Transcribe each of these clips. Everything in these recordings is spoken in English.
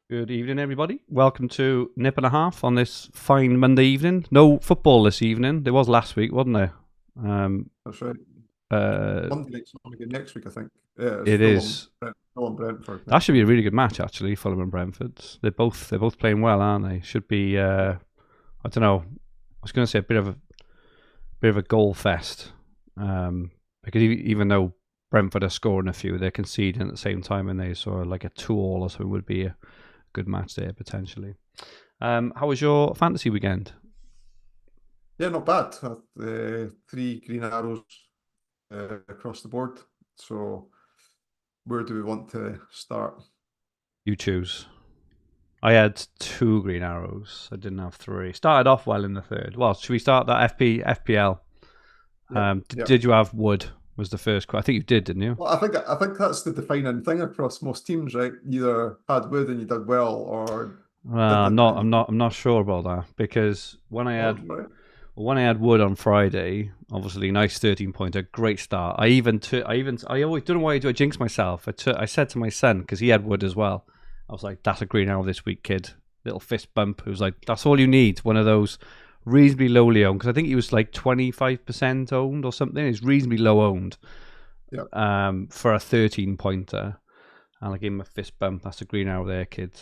Good evening, everybody. Welcome to Nip and a Half on this fine Monday evening. No football this evening. There was last week, wasn't there? That's right. Uh, Monday night's not again next week, I think. Yeah, it's it is. Fulham Brentford That should next be week. a really good match, actually. Fulham and Brentford. They're both playing well, aren't they? Should be. I don't know. I was going to say a bit of a goal fest, because even though Brentford are scoring a few, they're conceding at the same time, and they sort of like a 2-2 or something would be a good match there potentially. How was your fantasy weekend? Yeah, not bad. Three green arrows across the board. So where do we want to start? You choose. I had 2 green arrows. I didn't have 3. Started off well in the third. Well, should we start that FPL? Yeah. Did you have Wood? Was the first question. I think you did, didn't you? Well, I think that's the defining thing across most teams, right? You either had wood and you did well, or Well, didn't and you I'm not sure about that because oh, right. when I had Wood on Friday, obviously nice 13-pointer, great start. I always don't know why I do. I jinx myself. I said to my son because he had Wood as well. I was like, "That's a green arrow this week, kid." Little fist bump. It was like, "That's all you need." One of those reasonably lowly owned because I think he was like 25% owned or something. He's reasonably low owned. Yeah. For a 13-pointer, and I gave him a fist bump. That's a green arrow there, kid.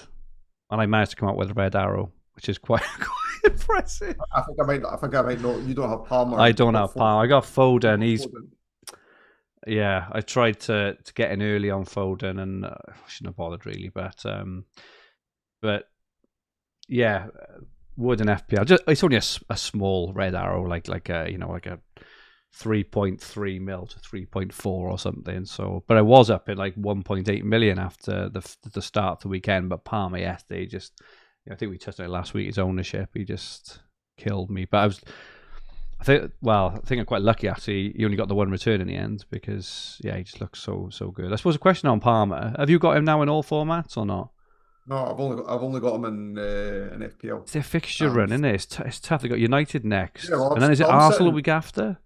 And I managed to come out with a red arrow, which is quite impressive. I think I might not. You don't have Palmer. I You've don't got have power. I got Foden. He's Foden. yeah. I tried to get in early on Foden, and I shouldn't have bothered really, but yeah, Wood and FPL. It's only a small red arrow, like a 3.3 mil to 3.4 or something. So, but I was up at like 1.8 million after the start of the weekend. But Palmer yesterday I think we touched on it last week. His ownership, he just killed me. But I think I'm quite lucky actually. He only got the one return in the end because he just looks so good. I suppose a question on Palmer: have you got him now in all formats or not? No, I've only got him in FPL. It's their fixture And run, isn't it? It's tough. They got United yeah, next, well, and then is it I'm Arsenal the sitting, week after?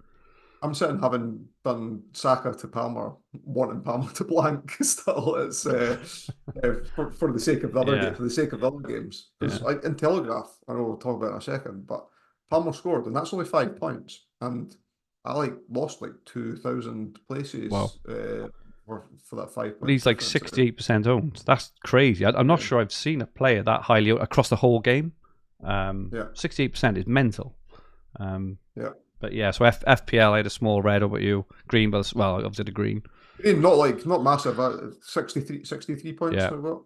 I'm sitting having done Saka to Palmer, wanting Palmer to blank. Still, it's for the sake of the other Yeah, for the sake of the other games. yeah. Because like in Telegraph, I know we'll talk about it in a second, but Palmer scored, and that's only 5 points, and I lost like 2,000 Wow. places for that five But point he's like difference. 68% owned. That's crazy. I'm not Yeah, sure I've seen a player that highly across the whole game. yeah, 68% is mental. Um, yeah. but yeah, so FPL, I had a small red. How about you? Green, but well, obviously the green. Not massive. 63 points. Yeah, I've got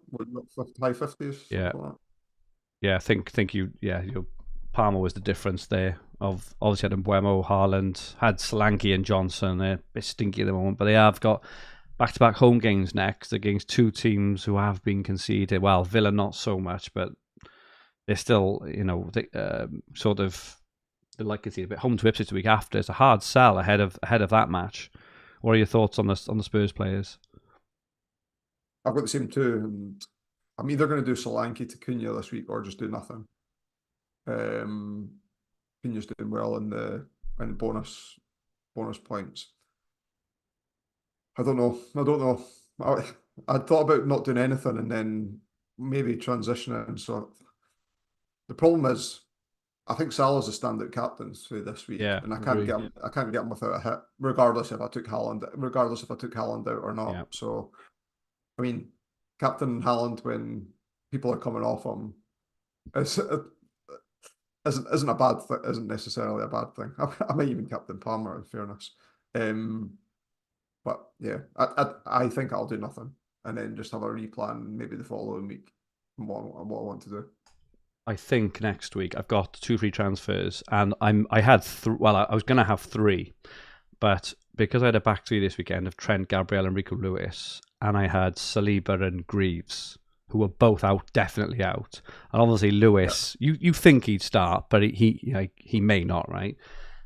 high 50s, yeah, something like that. yeah. Think you. Yeah, your Palmer was the difference there. Of obviously had Mbuemo, Haaland, had Solanke and Johnson. They're a bit stinky at the moment, but they have got back-to-back home games next against two teams who have been conceded. Well, Villa not so much, but they're still, sort of they're likely to see a bit home to Ipswich the week after. It's a hard sell ahead of that match. What are your thoughts on the Spurs players? I've got the same two, and I'm either going to do Solanke to Cunha this week or just do nothing. Um, Cunha's doing well in bonus points. I don't know. I thought about not doing anything and then maybe transitioning. So the problem is, I think Salah's a standout captain through this week, Yeah, and I can't agree. get him. I can't get him without a hit, regardless if I took Haaland out or not. Yeah, So I mean, Captain Haaland when people are coming off him is isn't a bad thing. Isn't necessarily a bad thing. I might even Captain Palmer in fairness. Um, but yeah, I think I'll do nothing and then just have a replan maybe the following week and what I want to do. I think next week I've got 2 free transfers, and I had I was gonna have 3, but because I had a back 3 this weekend of Trent, Gabriel, and Rico Lewis, and I had Saliba and Greaves, who were both out, definitely out, and obviously Yeah, Lewis, you think he'd start, but he may not, right?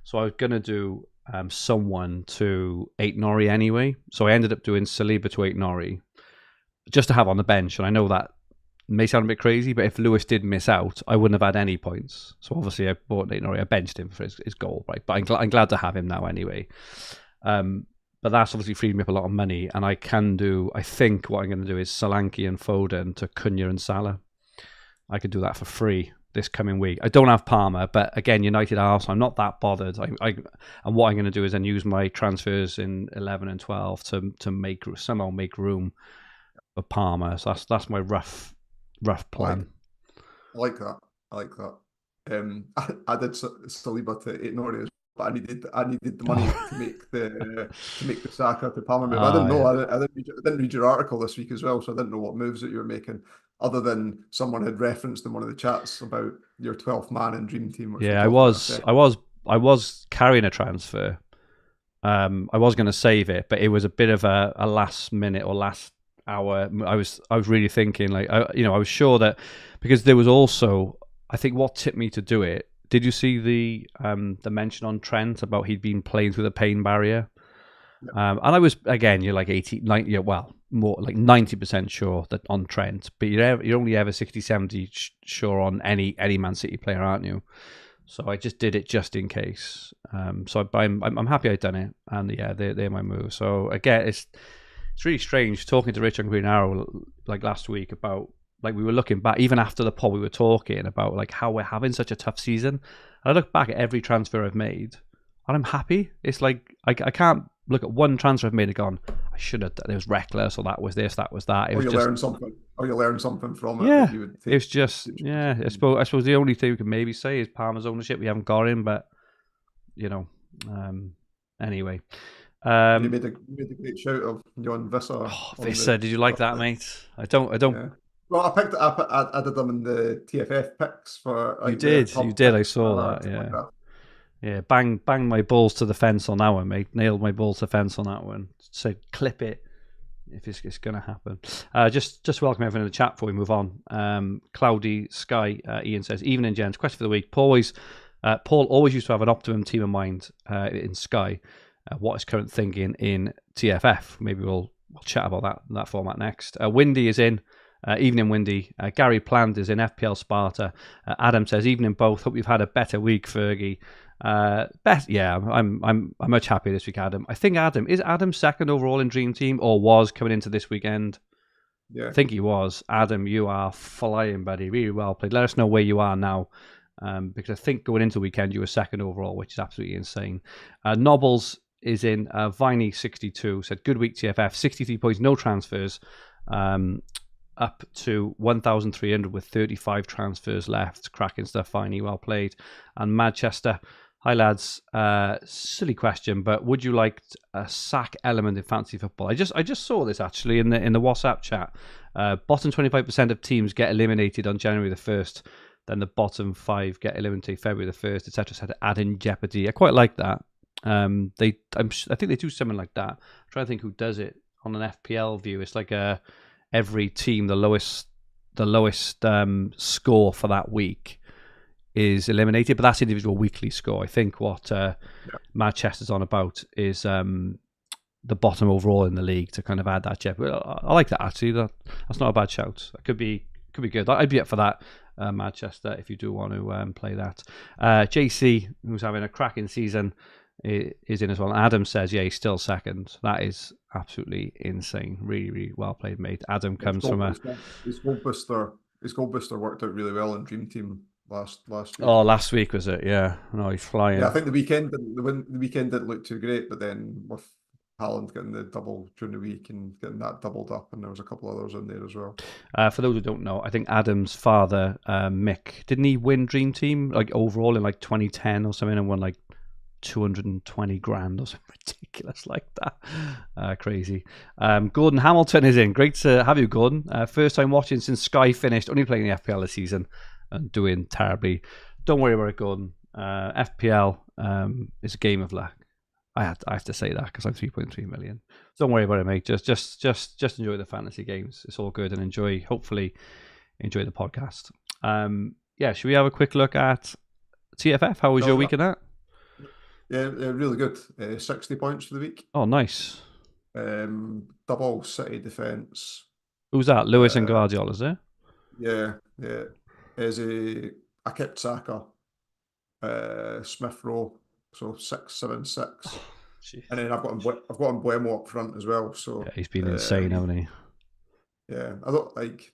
So I was gonna do someone to 8 Nori anyway, so I ended up doing Saliba to 8 Nori just to have on the bench, and I know that may sound a bit crazy, but if Lewis did miss out, I wouldn't have had any points. So obviously, I bought Nate Norrie. I benched him for his goal, right? But I'm glad to have him now anyway. But but that's obviously freed me up a lot of money, and I think what I'm going to do is Solanke and Foden to Cunha and Salah. I could do that for free this coming week. I don't have Palmer, but again, United are, so I'm not that bothered. And what I'm going to do is then use my transfers in 11 and 12 to somehow make room for Palmer. So that's my rough plan. I like that. I did Saliba to Norris, but I needed the money to make the Saka to Palmer move. I didn't know. Yeah. I didn't read your article this week as well, so I didn't know what moves that you were making, other than someone had referenced in one of the chats about your 12th man in Dream Team. Yeah, I was carrying a transfer. I was going to save it, but it was a bit of a last minute or last hour. I was really thinking, like, I was sure that, because there was also, I think what tipped me to do it. Did you see the mention on Trent about he'd been playing through the pain barrier? Yeah. And I was, again, you're like 80, 90, well, more like 90% sure that on Trent, but you're only ever 60, 70 sure on any Man City player, aren't you? So I just did it just in case. So I'm happy I'd done it, and yeah, they're my move. So again, it's really strange talking to Rich on Green Arrow like last week about, like, we were looking back even after the pod, we were talking about like how we're having such a tough season. And I look back at every transfer I've made, and I'm happy. It's like I can't look at one transfer I've made and gone, I should have. It was reckless, or that was this, that was that. Or you learn something. Or you learn something from it. Yeah, it's just I suppose the only thing we can maybe say is Palmer's ownership. We haven't got him, but anyway. You made a great shout of Jon Vissa. Oh, Vissa, did you like that, mate? I don't. Yeah. Well, I did them in the TFF picks for. Like, you did. I saw that. Yeah. Like that. Yeah, bang my balls to the fence on that one, mate. Nailed my balls to the fence on that one. Said clip it if it's going to happen. Just welcome everyone in the chat before we move on. Cloudy Sky, Ian says, evening, gents. Question for the week. Paul always used to have an optimum team in mind in Sky. What is current thinking in TFF? Maybe we'll chat about that format next. Windy is in. Evening, Windy. Gary Plant is in FPL Sparta. Adam says, evening both. Hope you've had a better week, Fergie. Yeah, I'm much happier this week, Adam. I think is Adam second overall in Dream Team, or was coming into this weekend? Yeah, I think he was. Adam, you are flying, buddy. Really well played. Let us know where you are now, because I think going into the weekend you were second overall, which is absolutely insane. Nobbles is in. Viney62 said, good week TFF, 63 points, no transfers, up to 1,300 with 35 transfers left. Cracking stuff, Viney, well played. And Manchester, hi lads, silly question, but would you like a sack element in fantasy football? I just saw this actually in the WhatsApp chat. Bottom 25% of teams get eliminated on January the 1st, then the bottom 5 get eliminated February the 1st, etc. So to add in jeopardy. I quite like that. I think they do something like that. I'm trying to think who does it on an FPL view. It's like every team, the lowest score for that week is eliminated, but that's individual weekly score. I think what Manchester's on about is the bottom overall in the league to kind of add that jeopardy. I like that actually. That's not a bad shout. That could be good. I'd be up for that, Manchester, if you do want to play that. JC, who's having a cracking season, is in as well. Adam says, yeah, he's still second. That is absolutely insane. Really, really well played, mate. Adam comes from his goal booster worked out really well in Dream Team last week. Oh, last week was it? Yeah. No, he's flying. Yeah, I think the weekend didn't look too great, but then with Haaland getting the double during the week and getting that doubled up, and there was a couple others in there as well. For those who don't know, I think Adam's father, Mick, didn't he win Dream Team like overall in like 2010 or something, and won like 220 grand or something ridiculous like that. Crazy. Gordon Hamilton is in. Great to have you, Gordon. First time watching since Sky finished, only playing the FPL this season and doing terribly. Don't worry about it, Gordon. FPL is a game of luck. I have to say that because I'm 3.3 million. Don't worry about it, mate. Just enjoy the fantasy games. It's all good, and hopefully enjoy the podcast. Yeah, should we have a quick look at TFF? How was your week in that? Yeah, really good. 60 points for the week. Oh, nice. Double City defence. Who's that? Lewis and Guardiola, is it? Yeah. I kept Saka, Smith Rowe, so 6-7-6. And then I've got Mbuemo up front as well. Yeah, So he's been insane, hasn't he? yeah, I don't like.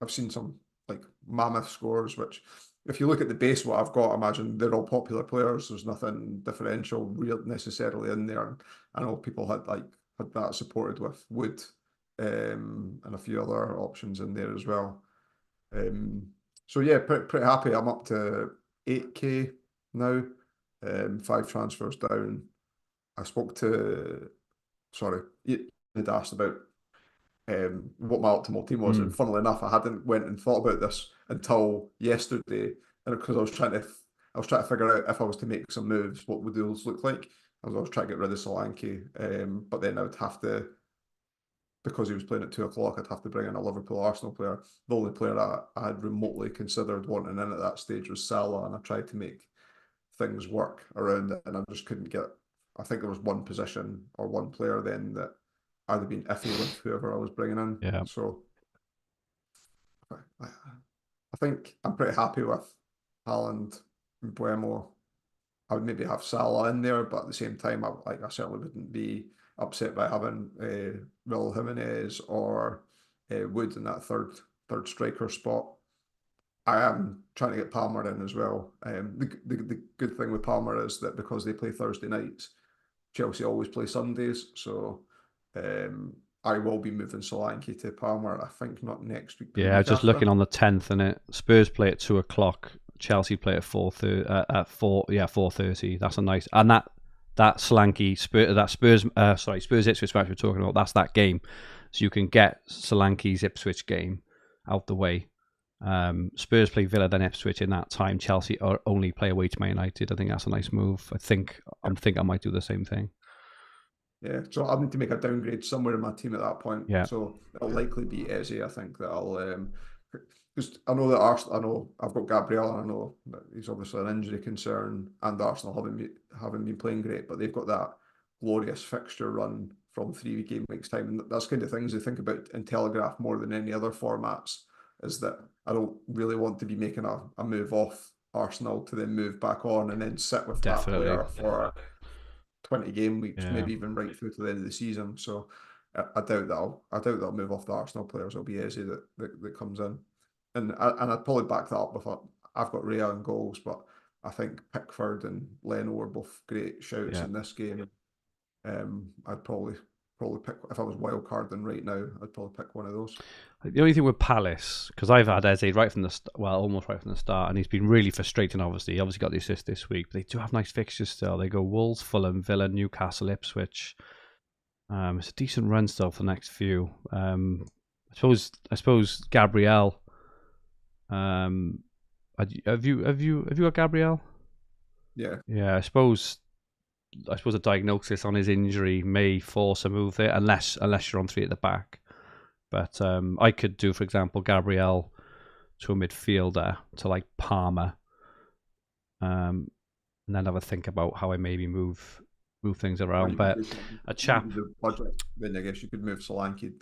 I've seen some like mammoth scores, which if you look at the base what I've got, I imagine they're all popular players. There's nothing differential real necessarily in there. And I know people had that supported with Wood, and a few other options in there as well. Um, so yeah, pretty happy. I'm up to 8K now, 5 transfers down. I spoke to, sorry, you had asked about what my optimal team was, and funnily enough, I hadn't went and thought about this until yesterday, and because I was trying to figure out if I was to make some moves, what would those look like? I was trying to get rid of Solanke, but then I would have to, because he was playing at 2 o'clock, I'd have to bring in a Liverpool Arsenal player. The only player I had remotely considered wanting in at that stage was Salah, and I tried to make things work around it, and I just couldn't get. I think there was one position or one player then that I'd have been iffy with whoever I was bringing in. Yeah. So I think I'm pretty happy with Haaland and Buemo. I would maybe have Salah in there, but at the same time, I certainly wouldn't be upset by having Raul Jimenez or Wood in that third striker spot. I am trying to get Palmer in as well. The good thing with Palmer is that because they play Thursday nights, Chelsea always play Sundays. So I will be moving Solanke to Palmer. I think not next week. Yeah, just looking on the 10th, and Spurs play at 2 o'clock. Chelsea play at 4:30. At 4:30. That's a nice, and that Solanke Spurs Ipswich match we're talking about. That's that game, so you can get Solanke's Ipswich game out the way. Spurs play Villa, then Ipswich in that time. Chelsea only play away to Man United. I think that's a nice move. I might do the same thing. Yeah, so I'll need to make a downgrade somewhere in my team at that point. Yeah. So it'll likely be Eze. I think that I'll because I know that Arsenal. I know I've got Gabriel, and I know that he's obviously an injury concern, and Arsenal haven't been playing great, but they've got that glorious fixture run from 3 game weeks time, and that's kind of things they think about in Telegraph more than any other formats. Is that I don't really want to be making a move off Arsenal to then move back on and then sit with that player for 20 game weeks, maybe even right through to the end of the season. So I doubt that I'll move off the Arsenal players. It'll be Eze that comes in, and I'd probably back that up with I've got Rea in goals, but I think Pickford and Leno were both great shouts in this game. I'd probably pick, if I was wild carding right now, I'd probably pick one of those. The only thing with Palace, because I've had Eze right from the almost right from the start, and he's been really frustrating. Obviously, he got the assist this week, but they do have nice fixtures still. They go Wolves, Fulham, Villa, Newcastle, Ipswich. It's a decent run still for the next few. I suppose Gabriel. Have you got Gabriel? Yeah. Yeah, I suppose a diagnosis on his injury may force a move there, unless you're on 3 at the back. But I could do, for example, Gabriel to a midfielder to like Palmer, and then have a think about how I maybe move things around. But a chap, then I guess you could move Solanke.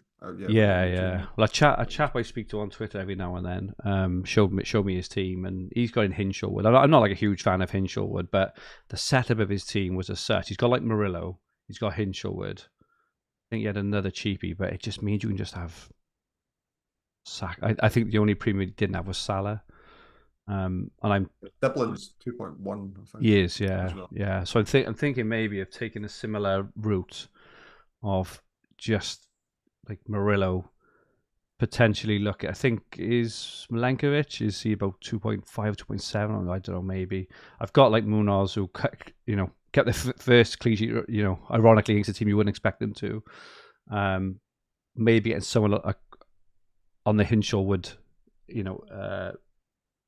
Yeah. Well, a chap I speak to on Twitter every now and then showed me his team, and he's got in Hinshelwood. I'm not like a huge fan of Hinshelwood, but the setup of his team was as such. He's got like Murillo, he's got Hinshelwood. I think he had another cheapie, but it just means you can just have Saka. I think the only premium he didn't have was Salah. And I'm Dublin's 2.1. I think he is, yeah. So I'm thinking maybe of taking a similar route of just like Murillo, potentially look at. I think is Milenkovic, is he about 2.5, 2.7? I don't know. Maybe I've got like Munoz, who kept the first clean sheet, ironically against a team you wouldn't expect them to. Maybe getting someone on the Hinshelwood,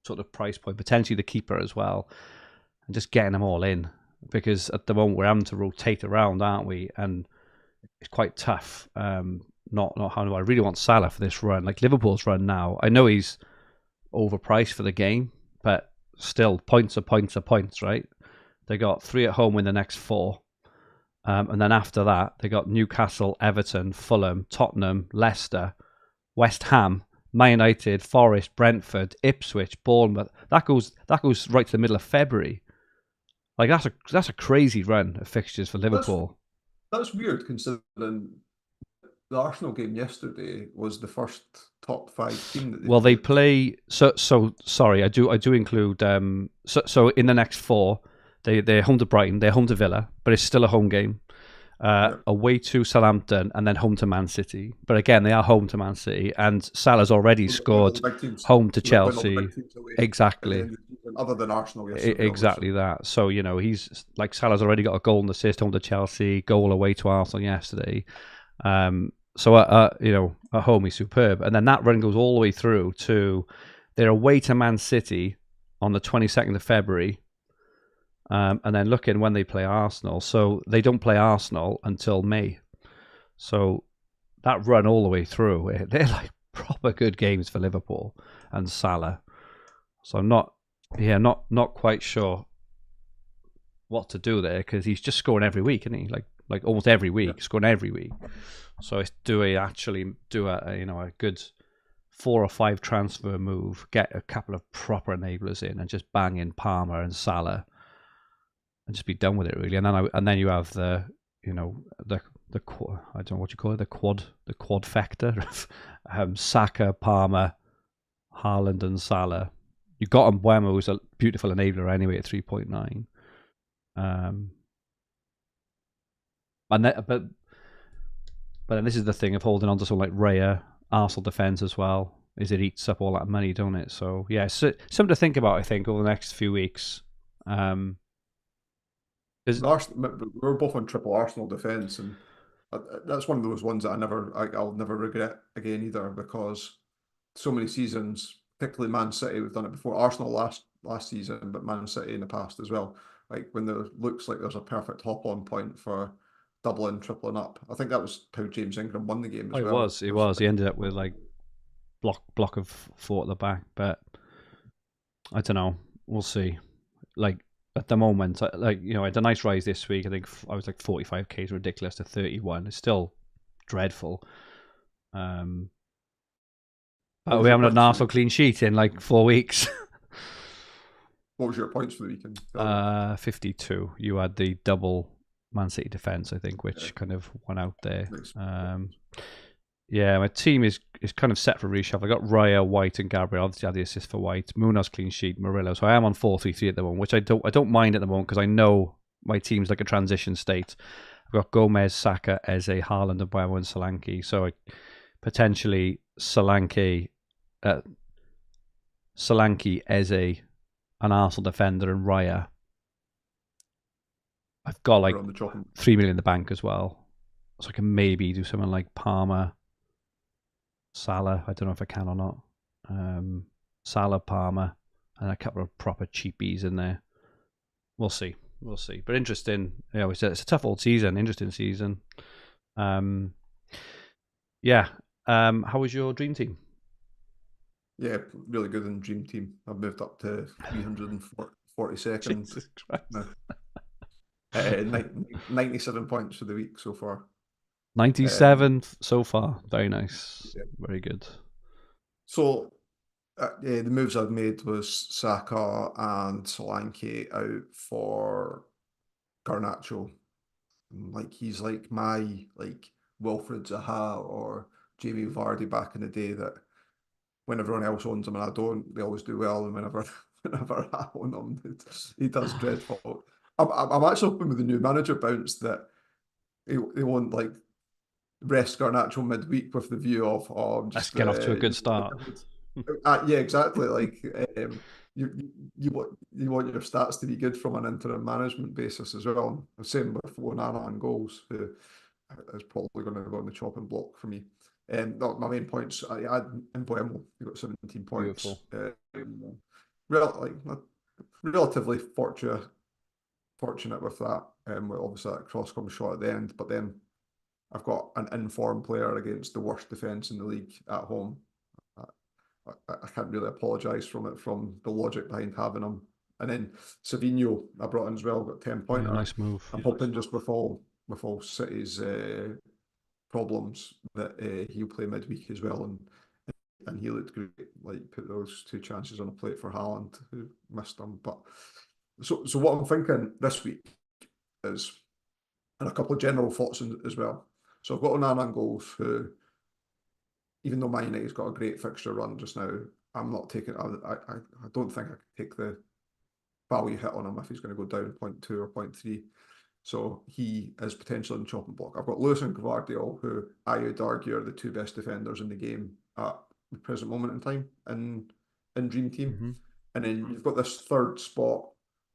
sort of price point, potentially the keeper as well, and just getting them all in, because at the moment we're having to rotate around, aren't we? And it's quite tough. Not how do I really want Salah for this run, like Liverpool's run now. I know he's overpriced for the game, but still, points are points, right? They got 3 at home in the next 4. And then after that, they got Newcastle, Everton, Fulham, Tottenham, Leicester, West Ham, Man United, Forest, Brentford, Ipswich, Bournemouth. That goes right to the middle of February. Like that's a crazy run of fixtures for Liverpool. That's weird considering the Arsenal game yesterday was the first top 5 team that they Well, they played. play. So sorry, I do include. So in the next 4, they're home to Brighton, they're home to Villa, but it's still a home game. Yeah. Away to Southampton, and then home to Man City. But again, they are home to Man City, and Salah's already So they played all scored the big teams. home to So they're playing all the big Chelsea. teams away at the Exactly. end of the season, other than Arsenal yesterday, obviously. Exactly that. So he's like Salah's already got a goal and assist home to Chelsea, goal away to Arsenal yesterday. So at home he's superb, and then that run goes all the way through to they're away to Man City on the 22nd of February, and then looking when they play Arsenal. So they don't play Arsenal until May. So that run all the way through, they're like proper good games for Liverpool and Salah. So I'm not quite sure what to do there because he's just scoring every week, isn't he? Like almost every week, scoring every week. So it's do we actually do a good 4 or 5 transfer move, get a couple of proper enablers in, and just bang in Palmer and Salah, and just be done with it really. And then you have the I don't know what you call it, the quad factor of Saka, Palmer, Haaland, and Salah. You got Mbeumo, who's a beautiful enabler anyway at 3.9. But then this is the thing of holding on to someone like Raya, Arsenal defence as well, is it eats up all that money, don't it? So yeah, it's something to think about, I think, over the next few weeks. We're both on triple Arsenal defence, and that's one of those ones that I'll never regret again either, because so many seasons, particularly Man City, we've done it before. Arsenal last season, but Man City in the past as well. Like when there looks like there's a perfect hop-on point for doubling, tripling up. I think that was how James Ingram won the game as it well. was. He ended up with like block of 4 at the back, but I don't know. We'll see. Like at the moment, I had a nice rise this week. I think I was like 45k is ridiculous to 31. It's still dreadful. What We was your haven't had an points for the Arsenal week? clean sheet in like 4 weeks. What was your points for the weekend? 52. You had the double Man City defense, I think, which Yeah, kind of went out there. nice. Yeah, my team is kind of set for reshuffle. I got Raya, White, and Gabriel. Obviously, I had the assist for White. Munoz clean sheet, Murillo. So I am on 4-3-3 at the moment, which I don't mind at the moment because I know my team's like a transition state. I've got Gomez, Saka, Eze, Haaland, and Mbeumo and Solanke. So potentially Solanke, Eze, an Arsenal defender, and Raya. I've got like We're on the chopping. 3 million in the bank as well. So I can maybe do something like Palmer, Salah. I don't know if I can or not. Salah, Palmer, and a couple of proper cheapies in there. We'll see. But interesting. It's a tough old season. Interesting season. Yeah. How was your dream team? Yeah, really good in Dream Team. I've moved up to 342nd Jesus Christ. now. 97 points for the week so far. 97 so far. Very nice. Yeah. Very good. So the moves I've made was Saka and Solanke out for Garnacho. Like he's like my Wilfred Zaha or Jamie Vardy back in the day, that when everyone else owns him and I don't, they always do well, and whenever I own him, he does dreadful. I'm actually hoping with the new manager bounce that he won't like rest Garnacho midweek with the view of Let's just get off to a good start. yeah, exactly. Like you want your stats to be good from an interim management basis as well. Same with Onana and goals, who is probably going to go on the chopping block for me. My main points, I had Mbeumo, he got 17 points. Relatively fortunate with that. Well, obviously that cross comes short at the end, but then I've got an informed player against the worst defence in the league at home. I can't really apologise from the logic behind having him. And then Savinho I brought in as well, got 10-pointer. Yeah, nice move. I'm hoping just with all City's problems that he'll play midweek as well, and he looked great. Like put those 2 chances on a plate for Haaland, who missed them. But So what I'm thinking this week is, and a couple of general thoughts as well. So I've got Onana and goals, who, even though Man United's got a great fixture run just now, I'm not taking. I don't think I could take the value hit on him if he's going to go down 0.2 or 0.3. So he is potentially in the chopping block. I've got Lewis and Gvardiol, who I would argue are the two best defenders in the game at the present moment in time in Dream Team. Mm-hmm. And then you've got this third spot,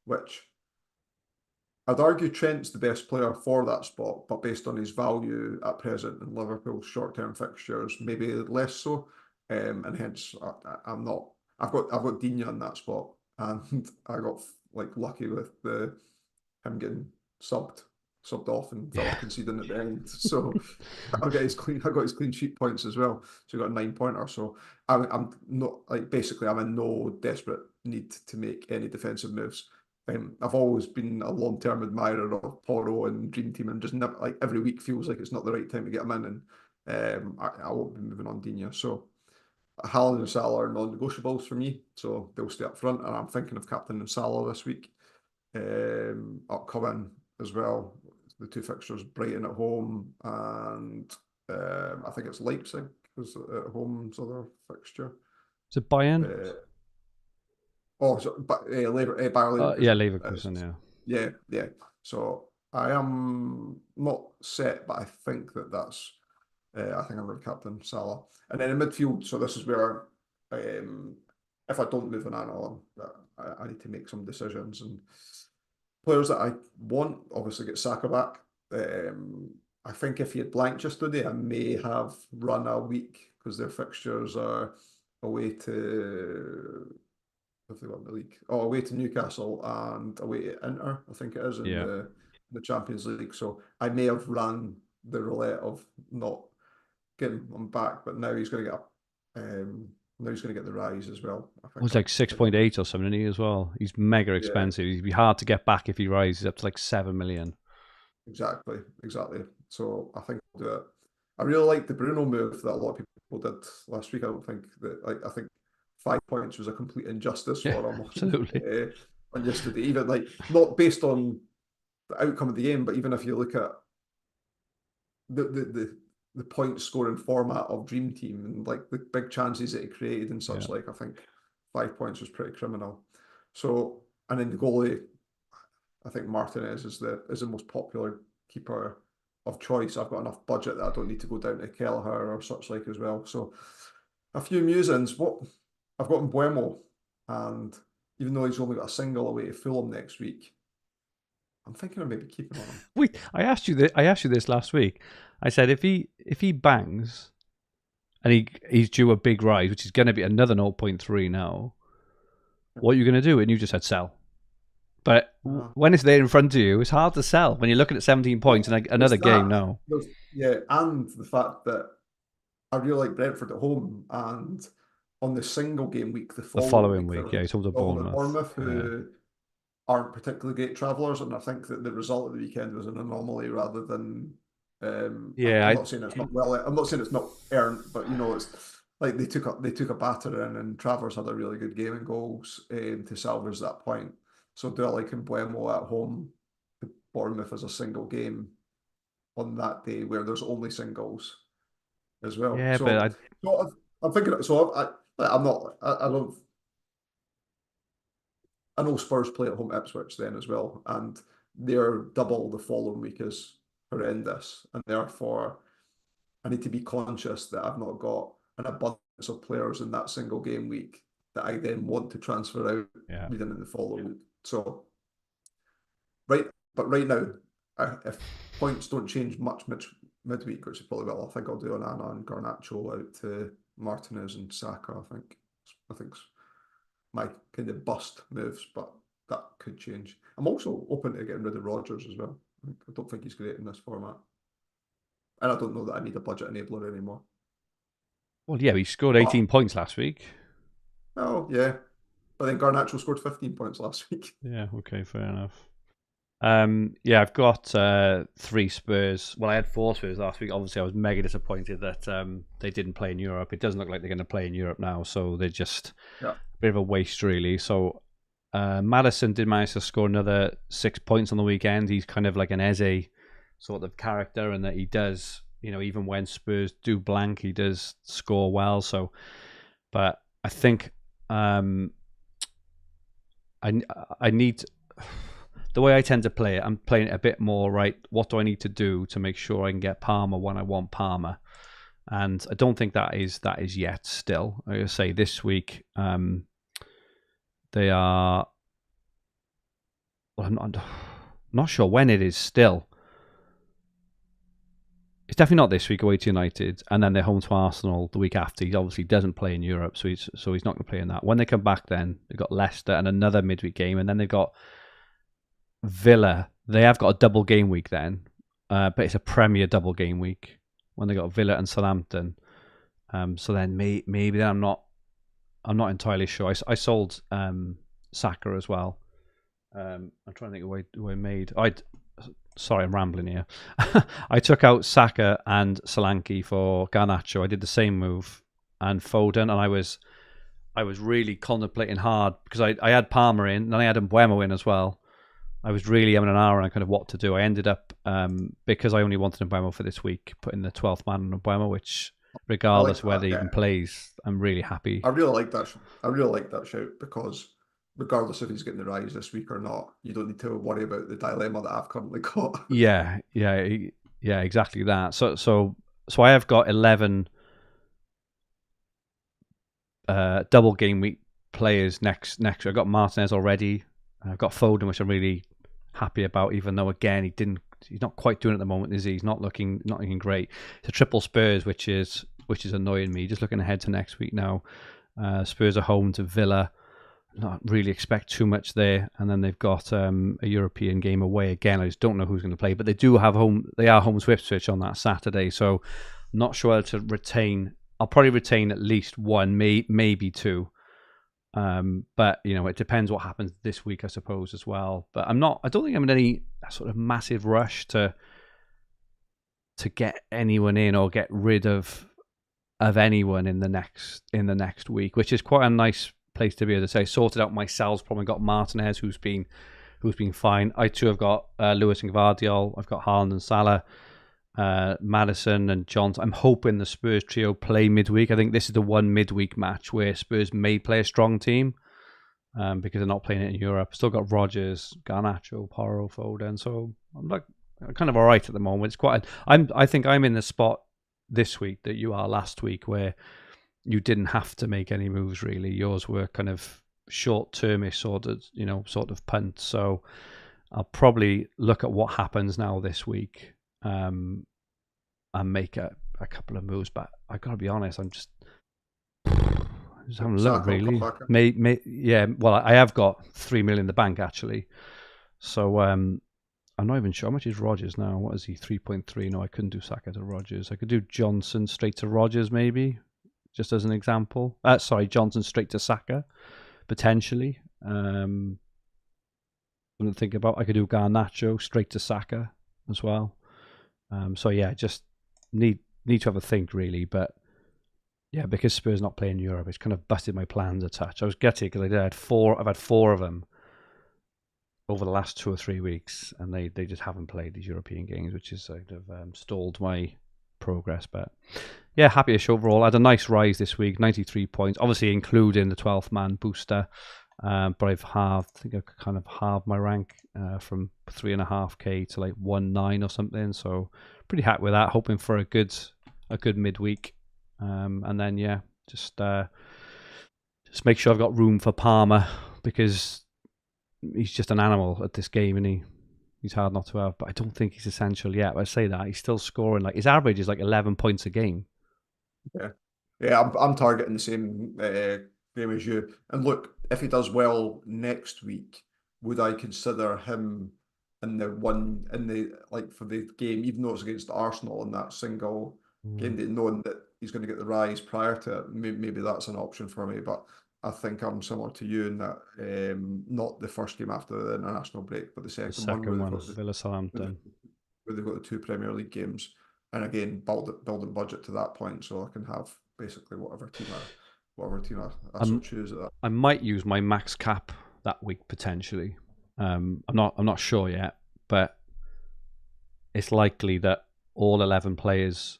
which I'd argue Trent's the best player for that spot, but based on his value at present in Liverpool's short-term fixtures, maybe less so. And hence I'm not. I've got Digne in that spot, and I got like lucky with him getting subbed off and Villa conceding at the end. So I got his clean sheet points as well. So he got a 9-pointer. So I'm not, like, basically I'm in no desperate need to make any defensive moves. I've always been a long-term admirer of Porro and Dream Team, and just never, like, every week feels like it's not the right time to get him in, and I won't be moving on Digne. So Haaland and Salah are non-negotiables for me, so they'll stay up front, and I'm thinking of captaining Salah this week. Upcoming as well, the two fixtures: Brighton at home, and I think it's Leipzig is at home's other fixture. Is it Bayern? Bayer Leverkusen. Yeah, Leverkusen. Yeah. So I am not set, but I think that's. I think I'm going to captain Salah, and then in midfield. So this is where, if I don't move an on, I need to make some decisions, and players that I want obviously get Saka back. I think if he had blanked yesterday, I may have run a week because their fixtures are away to, if they won the league, away to Newcastle and away to Inter, I think it is, in the Champions League. So I may have ran the roulette of not getting him back, but now he's going to get up. Now he's going to get the rise as well. I think it's like 6.8 or something, isn't he, as well? He's mega expensive. He'd be hard to get back if he rises up to like 7 million. Exactly. So I think I'll do it. I really like the Bruno move that a lot of people did last week. I don't think that, I think 5 points was a complete injustice for him. Absolutely. On yesterday, even like not based on the outcome of the game, but even if you look at the point scoring format of Dream Team and like the big chances that he created and such, like, I think 5 points was pretty criminal. So, and then the goalie, I think Martinez is the most popular keeper of choice. I've got enough budget that I don't need to go down to Kelleher or such like as well. So a few musings. What I've got Mbuemo, and even though he's only got a single away to Fulham next week, I'm thinking of maybe keeping on him. Wait, I asked you this last week. I said if he bangs and he's due a big rise, which is going to be another 0.3 now, what are you going to do? And you just said sell. But when it's there in front of you, it's hard to sell when you're looking at 17 points and another game now. Yeah, and the fact that I really like Brentford at home, and on the single game week, the following week, he's home to Bournemouth, who aren't particularly great travellers, and I think that the result of the weekend was an anomaly rather than. I'm not saying it's not well. I'm not saying it's not earned, but it's like they took a battering, and Travers had a really good game in goals to salvage that point. So do I like Mbuemo at home to Bournemouth as a single game on that day where there's only singles as well? Yeah, but I'm thinking. So I'm not. I don't. I know Spurs play at home Ipswich then as well, and their double the following week is horrendous, and therefore I need to be conscious that I've not got an abundance of players in that single game week that I then want to transfer out leading in the following week. So right now, if points don't change much midweek, which is probably well, I think I'll do Onana and Garnacho out to Martinez and Saka. I think my kind of bust moves, but that could change. I'm also open to getting rid of Rodgers as well. I don't think he's great in this format, and I don't know that I need a budget enabler anymore. Well, yeah, he scored 18 points last week. Oh, yeah. But then Garnacho scored 15 points last week. Yeah, okay, fair enough. I've got 3 Spurs. Well, I had 4 Spurs last week. Obviously, I was mega disappointed that they didn't play in Europe. It doesn't look like they're going to play in Europe now, so they're just a bit of a waste, really. So Madison did manage to score another 6 points on the weekend. He's kind of like an Eze sort of character, and that he does, even when Spurs do blank, he does score well. So, but I think I need the way I tend to play it. I'm playing it a bit more right. What do I need to do to make sure I can get Palmer when I want Palmer? And I don't think that is yet. Still, I say this week. They are. Well, I'm not sure when it is still. It's definitely not this week away to United, and then they're home to Arsenal the week after. He obviously doesn't play in Europe, so he's not going to play in that. When they come back, then they've got Leicester and another midweek game, and then they've got Villa. They have got a double game week then, but it's a Premier double game week when they got Villa and Southampton. So then maybe then I'm not entirely sure. I sold Saka as well. I'm trying to think who I made. Sorry, I'm rambling here. I took out Saka and Solanke for Garnacho. I did the same move, and Foden, and I was really contemplating hard because I had Palmer in, and I had Mbeumo in as well. I was really having an hour on kind of what to do. I ended up, because I only wanted Mbeumo for this week, putting the 12th man on Mbeumo, which, regardless of whether he even plays, I'm really happy. I really like that. I really like that shout, because regardless if he's getting the rise this week or not, you don't need to worry about the dilemma that I've currently got. Yeah, exactly that. So I have got 11 double game week players next. I've got Martinez already. I've got Foden, which I'm really happy about, even though again he's not quite doing it at the moment, is he? He's not looking great. It's a triple Spurs, which is annoying me. Just looking ahead to next week now. Spurs are home to Villa. Not really expect too much there, and then they've got a European game away again. I just don't know who's going to play, but they do have home. They are home to Ipswich on that Saturday, so I'm not sure whether to retain. I'll probably retain at least one, maybe two. But it depends what happens this week, I suppose, as well. But I don't think I'm in any sort of massive rush to get anyone in or get rid of anyone in the next week, which is quite a nice place to be. As I say, sorted out myself. Probably got Martinez, who's been fine. I too have got Lewis and Gvardiol. I've got Haaland and Salah, Madison and Johnson. I'm hoping the Spurs trio play midweek. I think this is the one midweek match where Spurs may play a strong team, because they're not playing it in Europe. Still got Rodgers, Garnacho, Porro, Foden. So I'm kind of all right at the moment. It's quite. I think I'm in the spot this week that you are last week, where you didn't have to make any moves really. Yours were kind of short-termish sort of punt. So I'll probably look at what happens now this week, and make a couple of moves. But I gotta be honest, I'm just having a look really. Yeah. Well, I have got 3 million in the bank actually. So I'm not even sure how much is Rodgers now. What is he? 3.3. No, I couldn't do Saka to Rodgers. I could do Johnson straight to Rodgers maybe, just as an example. Sorry, Johnson straight to Saka, potentially. Something to think about. I could do Garnacho straight to Saka as well. So yeah, just need to have a think really. But yeah, because Spurs not playing Europe, it's kind of busted my plans a touch. I was gutted because I've had four of them over the last 2 or 3 weeks, and they just haven't played these European games, which has sort of stalled my progress. But yeah, happy-ish overall. I had a nice rise this week, 93 points, obviously including the 12th man booster. But I think I've kind of halved my rank from 3.5k to like 1.9 or something. So pretty happy with that. Hoping for a good midweek, and then yeah, just make sure I've got room for Palmer, because he's just an animal at this game, and he's hard not to have. But I don't think he's essential yet. But I say that he's still scoring, like his average is like 11 points a game. Yeah. I'm targeting the same game as you. And look, if he does well next week, would I consider him in for the game, even though it's against Arsenal in that single game, knowing that he's going to get the rise prior to it? Maybe that's an option for me. But I think I'm similar to you in that not the first game after the international break, but the second one, Villa Southampton, where they've got the 2 Premier League games, and again building budget to that point, so I can have basically whatever team I choose at that. I might use my max cap that week potentially. I'm not sure yet, but it's likely that all 11 players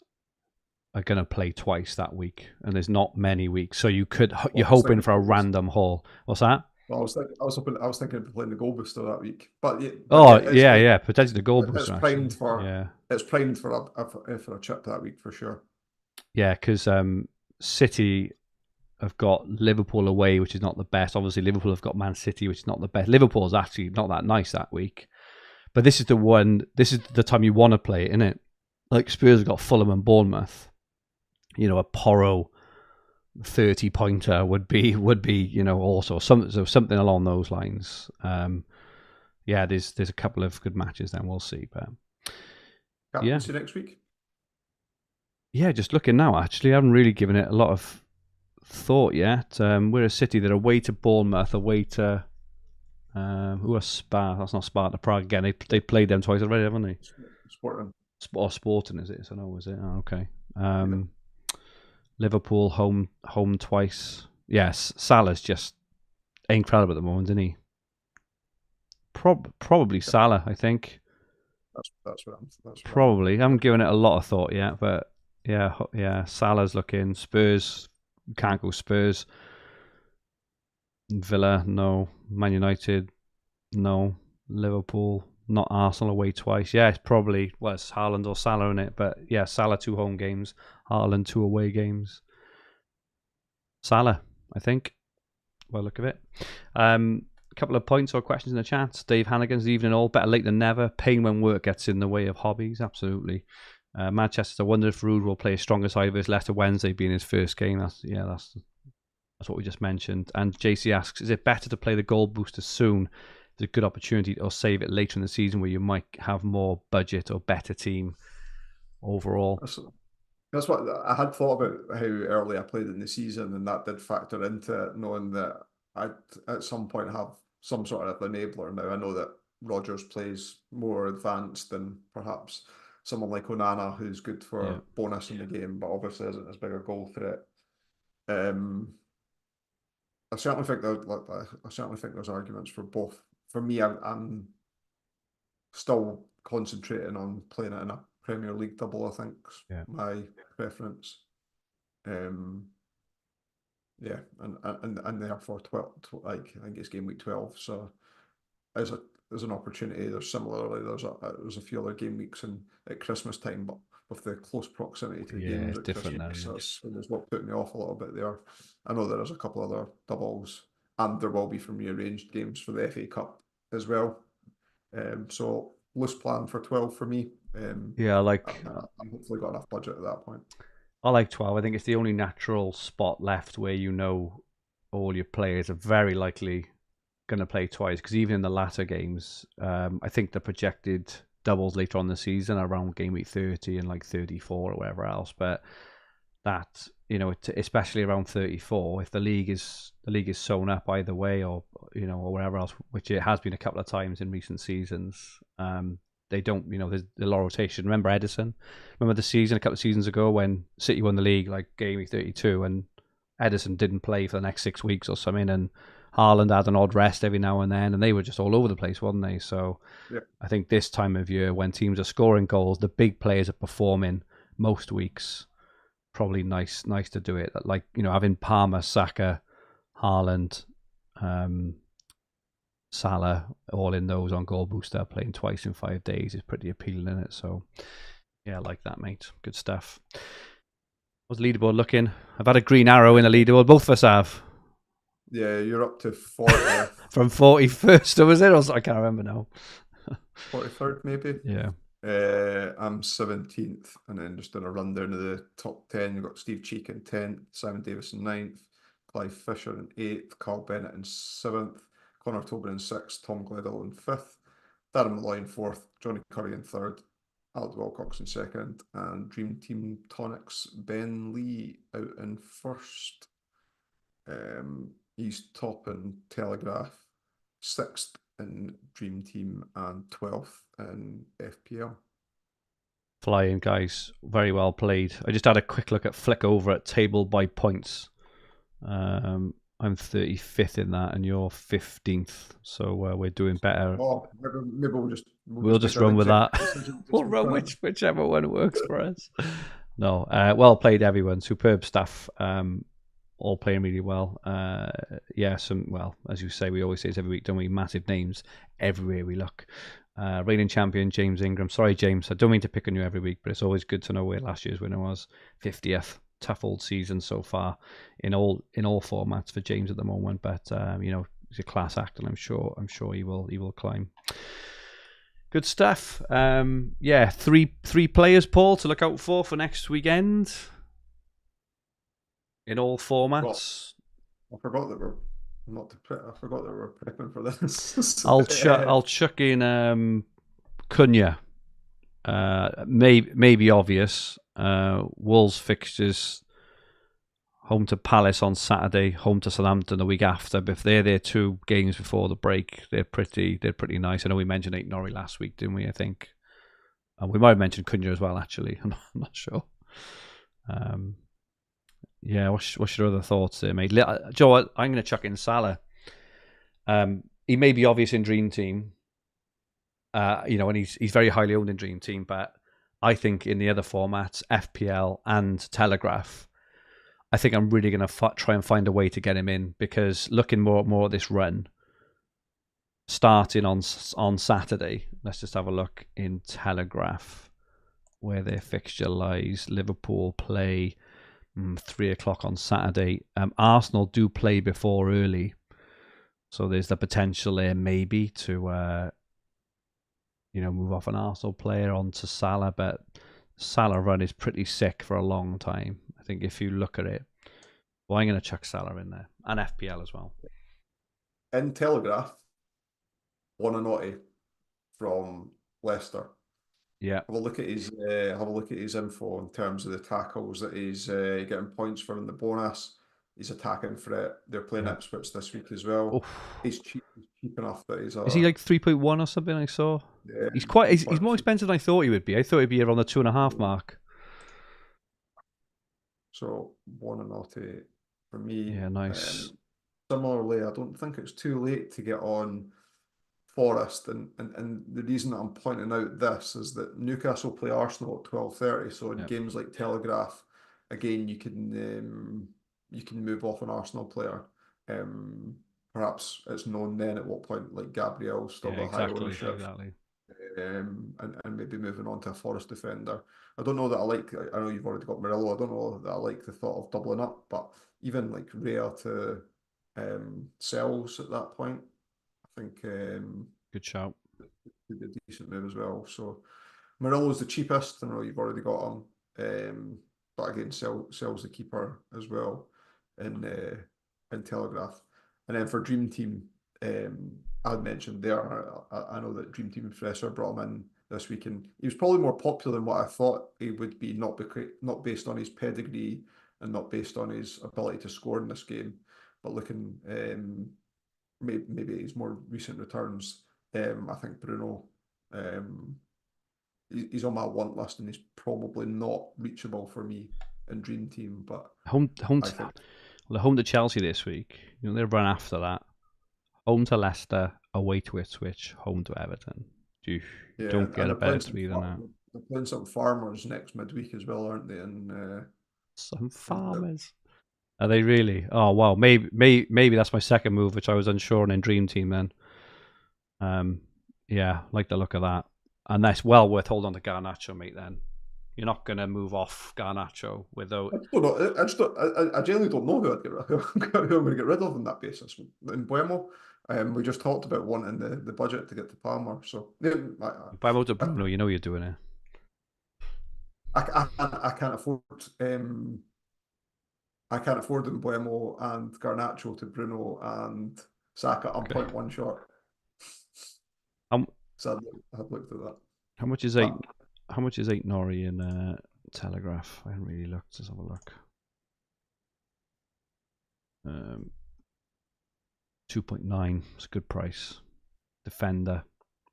are going to play twice that week, and there's not many weeks, so you're hoping for a random haul. What's that? Well, I was thinking of playing the goal booster that week, but yeah, potentially the goal booster. It's primed actually. for it's primed for a chip that week for sure. Yeah, because City have got Liverpool away, which is not the best. Obviously, Liverpool have got Man City, which is not the best. Liverpool's actually not that nice that week, but this is the one. This is the time you want to play it, isn't it? Like Spurs have got Fulham and Bournemouth. You know, a Porro 30-pointer would be also something along those lines. Yeah, there's a couple of good matches. Then we'll see, but Captaincy next week. Yeah, just looking now. Actually, I haven't really given it a lot of thought yet. We're a City that are away to Bournemouth, away to who are Sparta? That's not Sparta Prague again. They played them twice already, haven't they? Sporting, is it? So no, is it? Oh, okay. Liverpool home twice. Yes, Salah's just incredible at the moment, isn't he? Probably Salah, I think. That's probably. I haven't given it a lot of thought yet, but yeah. Salah's looking. Spurs, you can't go Spurs. Villa, no. Man United, no. Liverpool, not Arsenal away twice. Yeah, it's probably it's Haaland or Salah in it, but yeah, Salah 2 home games, Haaland 2 away games. Salah, I think. Well, look of it. A couple of points or questions in the chat. Dave Hannigan's evening all, better late than never. Pain when work gets in the way of hobbies. Absolutely. Manchester, I wonder if Rude will play a stronger side versus Leicester Wednesday being his first game. That's what we just mentioned. And JC asks, is it better to play the goal booster soon? It's a good opportunity, or save it later in the season where you might have more budget or better team overall. That's what I had thought about, how early I played in the season, and that did factor into knowing that I'd at some point have some sort of enabler. Now I know that Rodgers plays more advanced than perhaps someone like Onana, who's good for bonus in the game, but obviously isn't as big a goal threat. I certainly think there's arguments for both. For me, I'm still concentrating on playing it in a Premier League double. I think my preference. And therefore 12. I think it's game week 12. So as an opportunity, there's a few other game weeks at Christmas time, but with the close proximity to the games at Christmas, that's what put me off a little bit there. I know there's a couple other doubles, and there will be from rearranged games for the FA Cup as well. So loose plan for 12 for me. I'm hopefully got enough budget at that point. I like 12. I think it's the only natural spot left where all your players are very likely going to play twice, because even in the latter games, I think the projected doubles later on the season around game week 30 and like 34 or whatever else, but that, especially around 34, if the league is sewn up either way, or wherever else, which it has been a couple of times in recent seasons, they don't, there's a lot of rotation. Remember Edison? Remember the season a couple of seasons ago when City won the league, like game week 32, and Edison didn't play for the next 6 weeks or something, and Haaland had an odd rest every now and then, and they were just all over the place, weren't they? So I think this time of year, when teams are scoring goals, the big players are performing most weeks. Probably nice to do it. Like, having Palmer, Saka, Haaland, Salah, all in those on goal booster, playing twice in 5 days is pretty appealing, isn't it? So yeah, I like that, mate. Good stuff. How's the leaderboard looking? I've had a green arrow in the leaderboard. Both of us have. Yeah, you're up to 40th. From 41st, or was it? I can't remember now. 43rd, maybe? Yeah. I'm 17th, and then just doing a rundown of the top 10. You've got Steve Cheek in 10th, Simon Davis in 9th, Clive Fisher in 8th, Carl Bennett in 7th, Connor Tobin in 6th, Tom Gledhill in 5th, Darren Malloy in 4th, Johnny Curry in 3rd, Alex Wilcox in 2nd, and Dream Team Tonics Ben Lee out in 1st. He's top in Telegraph, 6th in Dream Team, and 12th in FPL. Flying, guys. Very well played. I just had a quick look at flick over at table by points. I I'm 35th in that, and you're 15th. So we're doing better. Oh, maybe We'll make just an run with that. executive decision We'll this week run on it. whichever one works for us. No, well played, everyone. Superb stuff. All playing really well. Yeah, as you say, we always say this every week, don't we? Massive names everywhere we look. Reigning champion James Ingram. Sorry, James, I don't mean to pick on you every week, but it's always good to know where last year's winner was. 50th. Tough old season so far in all formats for James at the moment. But he's a class act, and I'm sure he will climb. Good stuff. Yeah, three players, Paul, to look out for next weekend in all formats. I forgot that we're I forgot that we're prepping for this. I'll chuck in Cunha. Maybe obvious. Wolves fixtures: home to Palace on Saturday, home to Southampton the week after. But if they're their 2 games before the break, they're pretty nice. I know we mentioned Aït-Nouri last week, didn't we? I think, and we might have mentioned Cunha as well. Actually, I'm not sure. Yeah, what's your other thoughts there, mate? Joe, I'm going to chuck in Salah. He may be obvious in Dream Team, and he's very highly owned in Dream Team, but I think in the other formats, FPL and Telegraph, I think I'm really going to try and find a way to get him in, because looking more at this run, starting on Saturday, let's just have a look in Telegraph where their fixture lies. Liverpool play 3 o'clock on Saturday. Arsenal do play before early, so there's the potential there maybe to move off an Arsenal player onto Salah, but Salah run is pretty sick for a long time. I think if you look at it, well, I'm going to chuck Salah in there, and FPL as well. In Telegraph, Buonanotte from Leicester. Yeah. Have a look at his info in terms of the tackles that he's getting points for in the bonus. He's attacking threat. They're playing Ipswich this week as well. Oof. He's cheap enough that he's. Is he like 3.1 or something? I saw. Yeah, He's more expensive than I thought he would be. I thought he'd be around the 2.5 mark. So Buonanotte for me. Yeah, nice. Similarly, I don't think it's too late to get on Forest, and the reason that I'm pointing out this is that Newcastle play Arsenal at 12:30. So in games like Telegraph, again you can move off an Arsenal player. Perhaps it's known then at what point, like Gabriel still got high ownership. Exactly. And maybe moving on to a Forest defender. I don't know that I know you've already got Murillo. I don't know that I like the thought of doubling up, but even like Rhea to Sells at that point, I think good shout. Could be a decent move as well. So Murillo's the cheapest. I know you've already got him, but again, Sells the keeper as well in Telegraph. And then for Dream Team, I mentioned there, I know that Dream Team Fresher brought him in this week, and he was probably more popular than what I thought he would be, not based on his pedigree and not based on his ability to score in this game, but looking maybe his more recent returns. I think Bruno, he's on my want list, and he's probably not reachable for me in Dream Team. But home to Chelsea this week. They'll run after that. Home to Leicester, away to Ipswich, home to Everton. Don't get a better 3 than that. They're playing some Farmers next midweek as well, aren't they? And some Farmers. Are they really? Oh wow, maybe that's my second move, which I was unsure on in Dream Team then. Yeah, like the look of that. And that's well worth holding on to Garnacho, mate. Then you're not going to move off Garnacho without. I genuinely don't know who I'm going to get rid of on that basis. In Buemo, we just talked about wanting the budget to get to Palmer. So Buemo to Bruno, you're doing it. I can't afford. I can't afford Buemo and Garnacho to Bruno and Saka. I'm 0.1 short. Sadly, I had looked at that. How much is Aït-Nouri in Telegraph? I haven't really looked. Let's have a look. 2.9. It's a good price. Defender,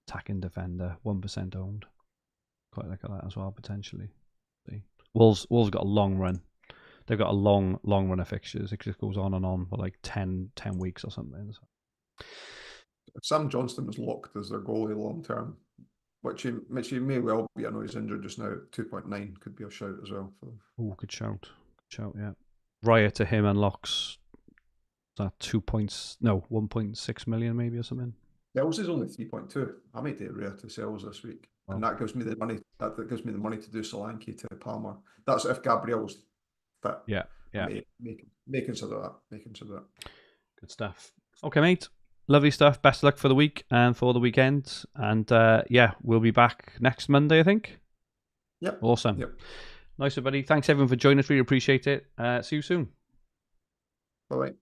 attacking defender, 1% owned. Quite like that as well, potentially. Wolves got a long run. they've got a long run of fixtures. It just goes on and on for like 10 weeks or something. So. If Sam Johnston was locked as their goalie long term, which he may well be. I know he's injured just now. 2.9 could be a shout as well. Oh, good shout. Good shout, yeah. Riot to him unlocks that 1.6 million maybe or something. Sells is only 3.2. I might do Rhea to Sells this week. Oh. And that gives me the money. That gives me the money to do Solanke to Palmer. That's if Gabriel's fit. Yeah. May consider that. Good stuff. Okay, mate. Lovely stuff. Best of luck for the week and for the weekend. And we'll be back next Monday, I think. Yep. Awesome. Yep. Nice, everybody. Thanks everyone for joining us. Really appreciate it. See you soon. Bye-bye.